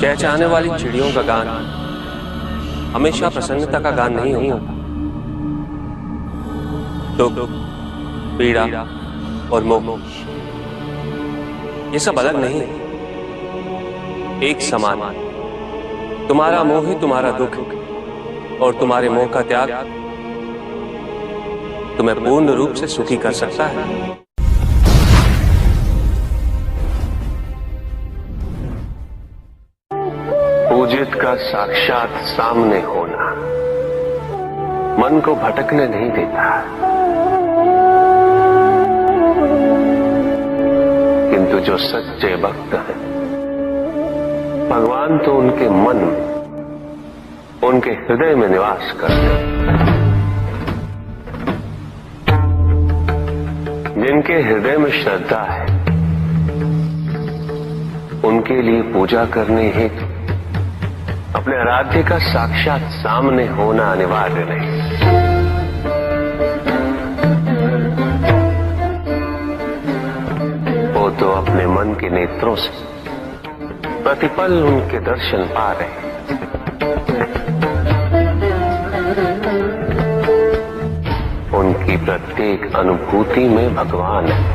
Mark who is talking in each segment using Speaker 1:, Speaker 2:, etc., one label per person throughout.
Speaker 1: चहचहाने वाली चिड़ियों का गान हमेशा प्रसन्नता का गान नहीं होता। दुख, पीड़ा और मोह ये सब अलग नहीं, एक समान। तुम्हारा मोह ही तुम्हारा दुख और तुम्हारे मोह का त्याग तुम्हें पूर्ण रूप से सुखी कर सकता है। पूजित का साक्षात सामने होना मन को भटकने नहीं देता, किंतु जो सच्चे भक्त हैं भगवान तो उनके मन में, उनके हृदय में निवास करते हैं। जिनके हृदय में श्रद्धा है उनके लिए पूजा करने हेतु अपने आराध्य का साक्षात सामने होना अनिवार्य नहीं। वो तो अपने मन के नेत्रों से प्रतिपल उनके दर्शन पा रहे हैं। उनकी प्रत्येक अनुभूति में भगवान है।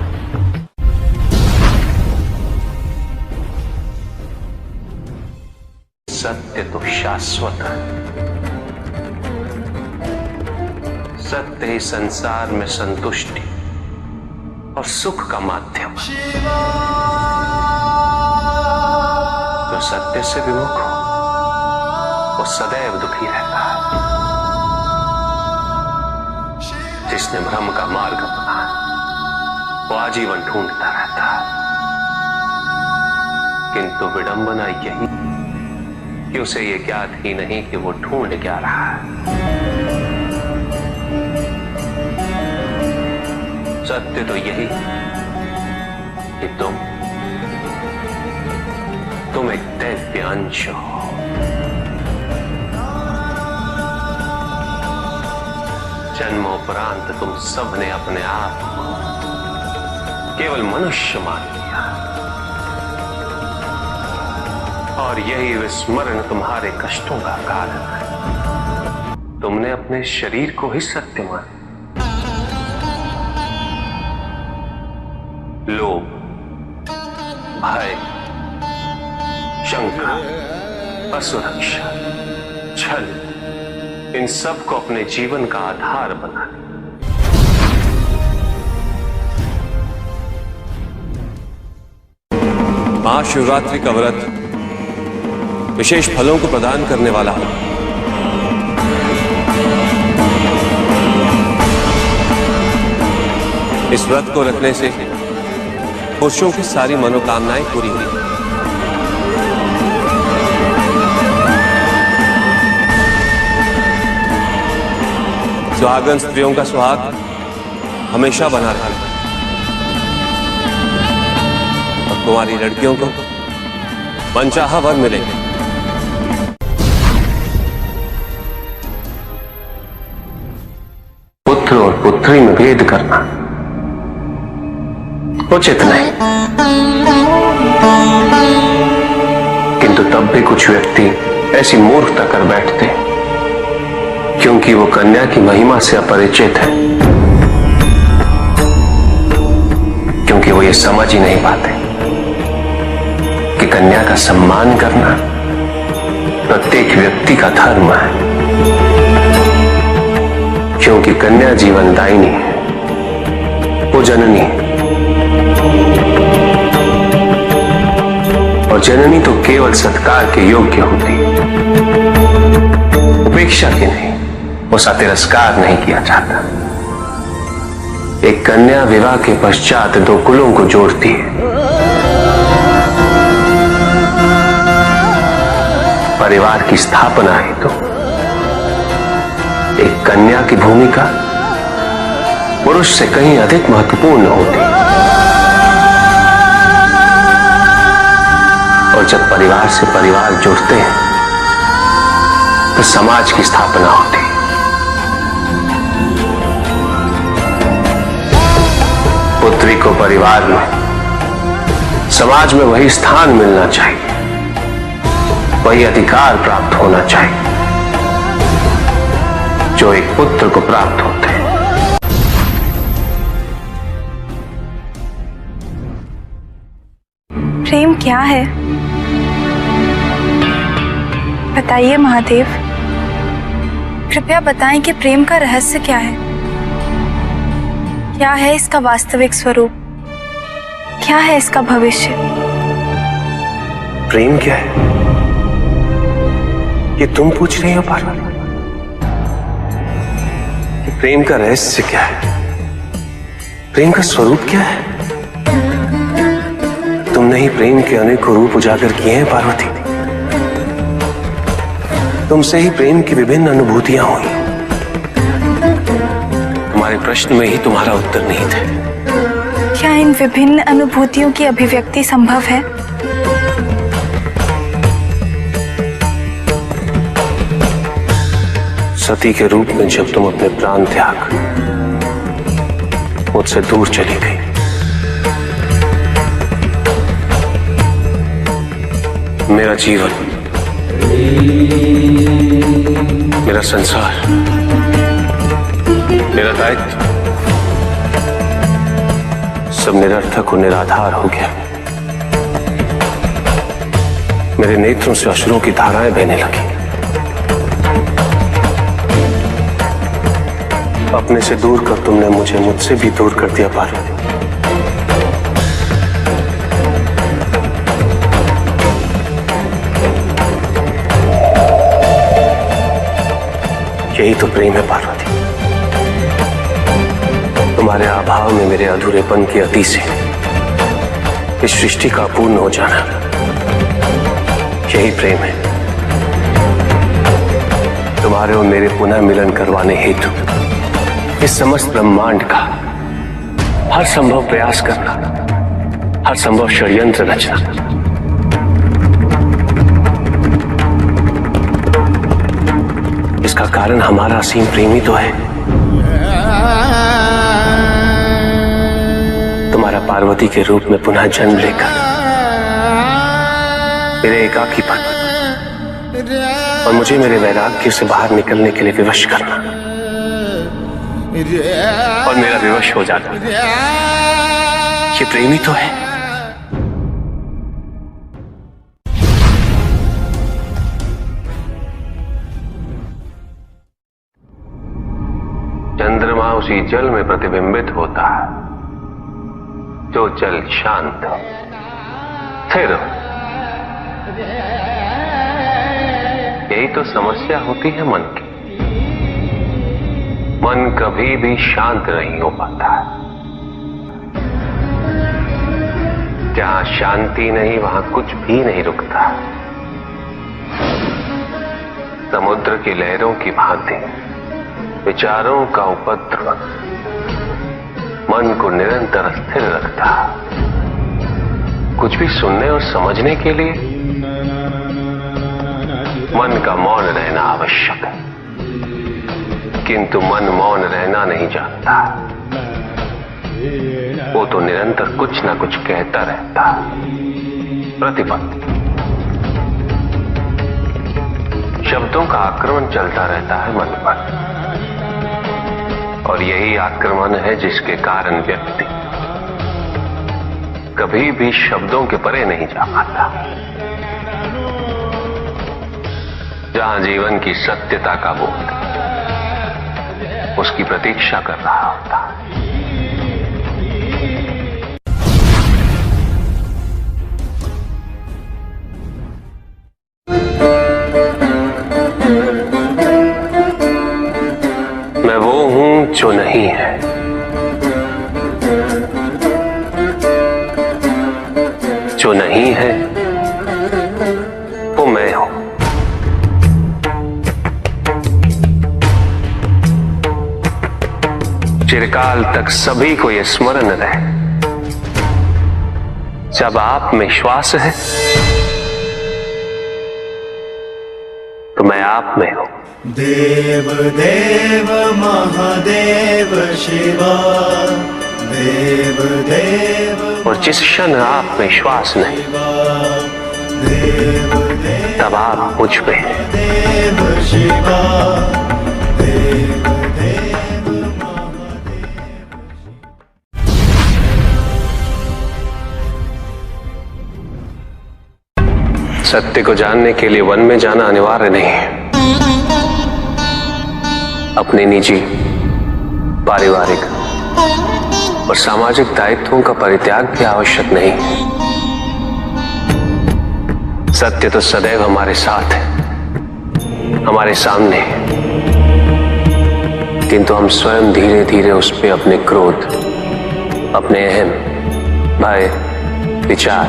Speaker 1: सत्य तो शाश्वत है, सत्य ही संसार में संतुष्टि और सुख का माध्यम है। जो सत्य से विमुख हो वो सदैव दुखी रहता है। जिसने भ्रम का मार्ग अपनाया वो आजीवन ढूंढता रहता है, किंतु विडंबना यही कि उसे ये ज्ञात ही नहीं कि वो ढूंढ क्या रहा है। सत्य तो यही कि तुम एक दैव्य अंश हो। जन्मोपरांत तुम सबने अपने आप को केवल मनुष्य मान लिया और यही विस्मरण तुम्हारे कष्टों का कारण है। तुमने अपने शरीर को ही सत्य माना। लोभ, भय, शंका, असुरक्षा, छल, इन सब को अपने जीवन का आधार बना लिया। महाशिवरात्रि का व्रत विशेष फलों को प्रदान करने वाला है। इस व्रत को रखने से पुरुषों की सारी मनोकामनाएं पूरी हुई। सुहागन स्त्रियों का सुहाग हमेशा बना रहे और कुंवारी लड़कियों को मनचाहा वर मिलेंगे। पुत्र और पुत्री में भेद करना उचित नहीं, किंतु तब भी कुछ व्यक्ति ऐसी मूर्खता कर बैठते हैं क्योंकि वो कन्या की महिमा से अपरिचित है, क्योंकि वो ये समझ ही नहीं पाते कि कन्या का सम्मान करना प्रत्येक व्यक्ति का धर्म है, क्योंकि कन्या जीवनदायिनी है, वो जननी है और जननी तो केवल सत्कार के योग्य होती है, उपेक्षा की नहीं। उसका तिरस्कार नहीं किया जाता। एक कन्या विवाह के पश्चात दो कुलों को जोड़ती है। परिवार की स्थापना है तो एक कन्या की भूमिका पुरुष से कहीं अधिक महत्वपूर्ण होती है। और जब परिवार से परिवार जुड़ते हैं तो समाज की स्थापना होती है। पुत्री को परिवार में, समाज में वही स्थान मिलना चाहिए वही अधिकार प्राप्त होना चाहिए जो एक पुत्र को प्राप्त होते हैं।
Speaker 2: प्रेम क्या है? बताइए महादेव, कृपया बताएं कि प्रेम का रहस्य क्या है? क्या है इसका वास्तविक स्वरूप? क्या है इसका भविष्य?
Speaker 1: प्रेम क्या है ये तुम पूछ रही हो पार्वती? कि प्रेम का रहस्य क्या है? प्रेम का स्वरूप क्या है? तुमने ही प्रेम के अनेक रूप उजागर किए हैं पार्वती। तुमसे ही प्रेम की विभिन्न अनुभूतियां हुई। तुम्हारे प्रश्न में ही तुम्हारा उत्तर नहीं थे।
Speaker 2: क्या इन विभिन्न अनुभूतियों की अभिव्यक्ति संभव है?
Speaker 1: सती के रूप में जब तुम अपने प्राण त्याग मुझसे दूर चली गई, मेरा जीवन, मेरा संसार, मेरा दायित्व सब निरर्थक और निराधार हो गया। मेरे नेत्रों से अश्रुओं की धाराएं बहने लगी। अपने से दूर कर तुमने मुझे मुझसे भी दूर कर दिया पार्वती। यही तो प्रेम है पार्वती। तुम्हारे अभाव में मेरे अधूरेपन की अति से इस सृष्टि का पूर्ण हो जाना, यही प्रेम है। तुम्हारे और मेरे पुनः मिलन करवाने हेतु इस समस्त ब्रह्मांड का हर संभव प्रयास करना, हर संभव षड्यंत्र रचना। इसका कारण हमारा असीम प्रेम ही तो है। तुम्हारा पार्वती के रूप में पुनः जन्म लेकर मेरे एकाकीपन और मुझे मेरे वैराग्य से बाहर निकलने के लिए विवश करना और मेरा विवश हो जाना, ये प्रेम ही तो है। चंद्रमा उसी जल में प्रतिबिंबित होता है जो जल शांत स्थिर। यही तो समस्या होती है मन की। मन कभी भी शांत नहीं हो पाता है। जहां शांति नहीं वहां कुछ भी नहीं रुकता। समुद्र की लहरों की भांति विचारों का उपद्रव मन को निरंतर स्थिर रखता। कुछ भी सुनने और समझने के लिए मन का मौन रहना आवश्यक है, किंतु मन मौन रहना नहीं जानता। वो तो निरंतर कुछ ना कुछ कहता रहता, प्रतिपल शब्दों का आक्रमण चलता रहता है मन पर। और यही आक्रमण है जिसके कारण व्यक्ति कभी भी शब्दों के परे नहीं जा पाता। जहां जीवन की सत्यता का बोध उसकी प्रतीक्षा कर रहा होता। मैं वो हूं जो नहीं है, जो नहीं है वो मैं हूं। चिरकाल तक सभी को यह स्मरण रहे, जब आप में श्वास है तो मैं आप में हूं।
Speaker 3: देव देव महादेव शिवा, देव देव।
Speaker 1: और जिस क्षण आप में श्वास नहीं,
Speaker 3: देव देव
Speaker 1: तब आप मुझ पे
Speaker 3: देव शिवा देव देव महादेव।
Speaker 1: सत्य को जानने के लिए वन में जाना अनिवार्य नहीं है। अपने निजी, पारिवारिक और सामाजिक दायित्वों का परित्याग भी आवश्यक नहीं है। सत्य तो सदैव हमारे साथ है, हमारे सामने है, किंतु हम स्वयं धीरे धीरे उस पे अपने क्रोध, अपने अहम, भय, विचार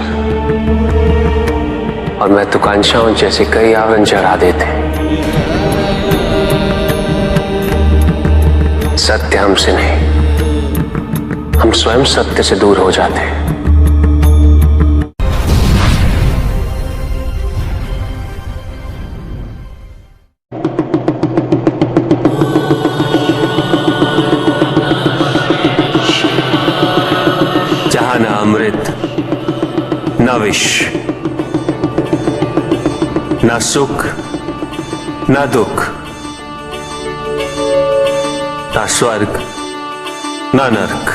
Speaker 1: और महत्वाकांक्षाओं जैसे कई आवरण चढ़ा देते हैं। सत्य हमसे नहीं, हम स्वयं सत्य से दूर हो जाते हैं। जहां न अमृत, न विष, न सुख, न दुख, न स्वर्ग, न नरक,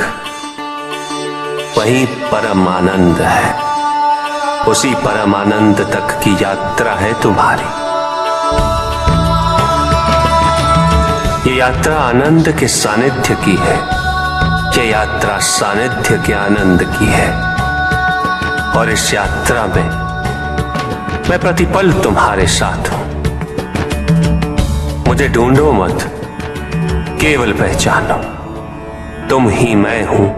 Speaker 1: वही परम आनंद है। उसी परम आनंद तक की यात्रा है तुम्हारी। ये यात्रा आनंद के सानिध्य की है, ये यात्रा सानिध्य के आनंद की है। और इस यात्रा में मैं प्रतिपल तुम्हारे साथ हूं। मुझे ढूंढो मत, केवल पहचानो, तुम ही मैं हूं,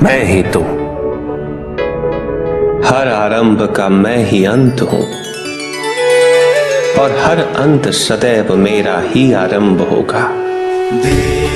Speaker 1: मैं ही तुम। हर आरंभ का मैं ही अंत हूं और हर अंत सदैव मेरा ही आरंभ होगा।
Speaker 3: देव